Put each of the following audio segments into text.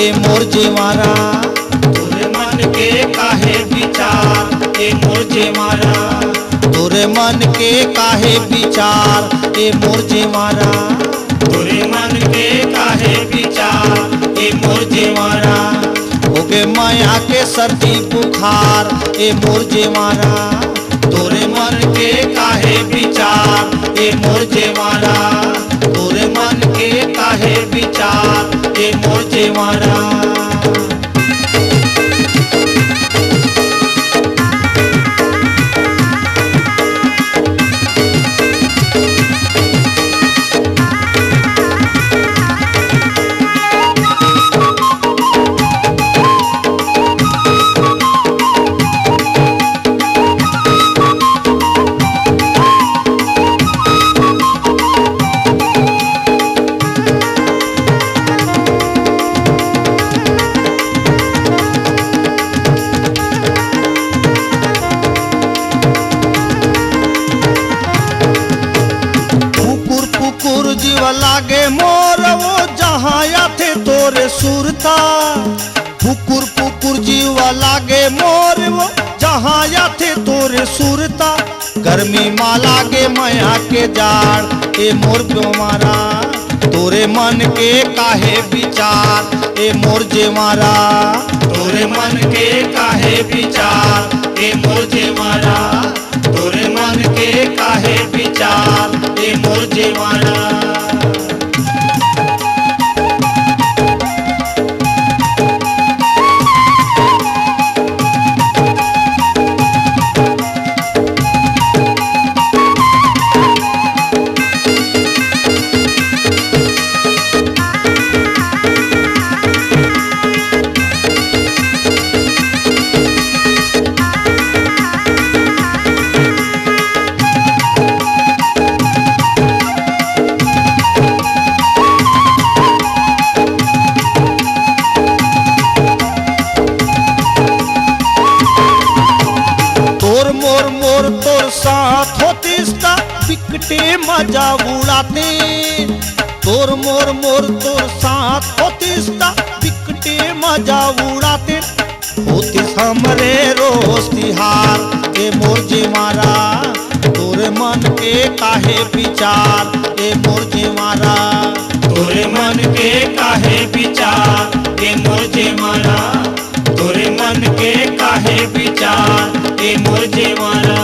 ए मोर जीवारा। तोरे मन के काहे विचार ए मोर जीवारा। तोरे मन के काहे विचार ए मोर जीवारा। तोरे मन के काहे विचार ए मोर जीवारा। होगे माया के सर्दी बुखार ए मोर जीवारा। तोरे मन के काहे विचार ए मोर जीवारा। तोरे मन के काहे विचार ए मोर जीवारा। जीवा लागे मोर वो जहाँ थे तोरे सुरता। पुकुर पुकुर जीवा लागे मोर वो जहाँ थे तोरे सुरता। गर्मी माँ लागे माया के जाड़ ए मोर बीमारा। तोरे मन के काहे विचार ए मोर जीवारा। तोरे मन के काहे विचार ए मोर जीवारा। तोरे मन के काहे विचार ए मोर जीवारा। तोर साथ होतिस्ता बिकटे मजा उड़ाते। तोर मोर मोर तोर साथ होतिस्ता बिकटे मजा उड़ाते। होतिस हमरे रोज तिहार ए मोर जीवारा। तोरे मन के काहे विचार ए मोर जीवारा। तोरे मन के काहे विचार ए मोर जीवारा। तोरे मन के काहे विचार ए मोर जीवारा।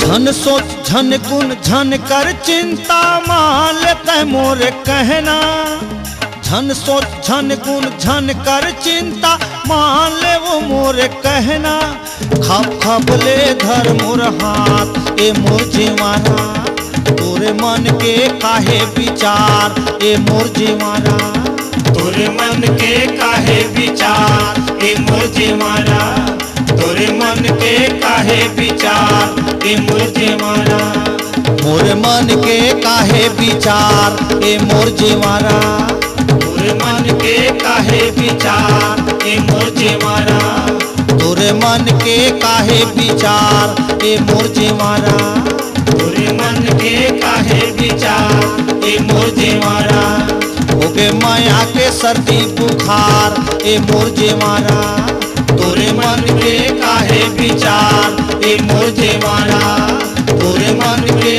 झन सोच झन गुण झन कर चिंता मान लेते मोर कहना। झन सोच झन गुण झन कर चिंता मान ले वो मोर कहना। खप खप ले धर मोर हाथ ए मोर जीवारा। तोरे मन के काहे विचार ए मोर जीवारा। तोरे मन के काहे विचार ए मोर जीवारा। तोरे मन के काहे विचार ए मोर जीवारा। मोर मन के काहे विचार ए मोर जीवारा। तोरे मन के काहे विचार ए मोर जीवारा। तोरे मन के काहे विचार ए मोर जीवारा। तोरे मन के काहे विचार ए मोर जीवारा। होगे माया के सर्दी बुखार ए मोर जीवारा। तोरे मन के काहे विचार ए मोर जीवारा। तोरे मन के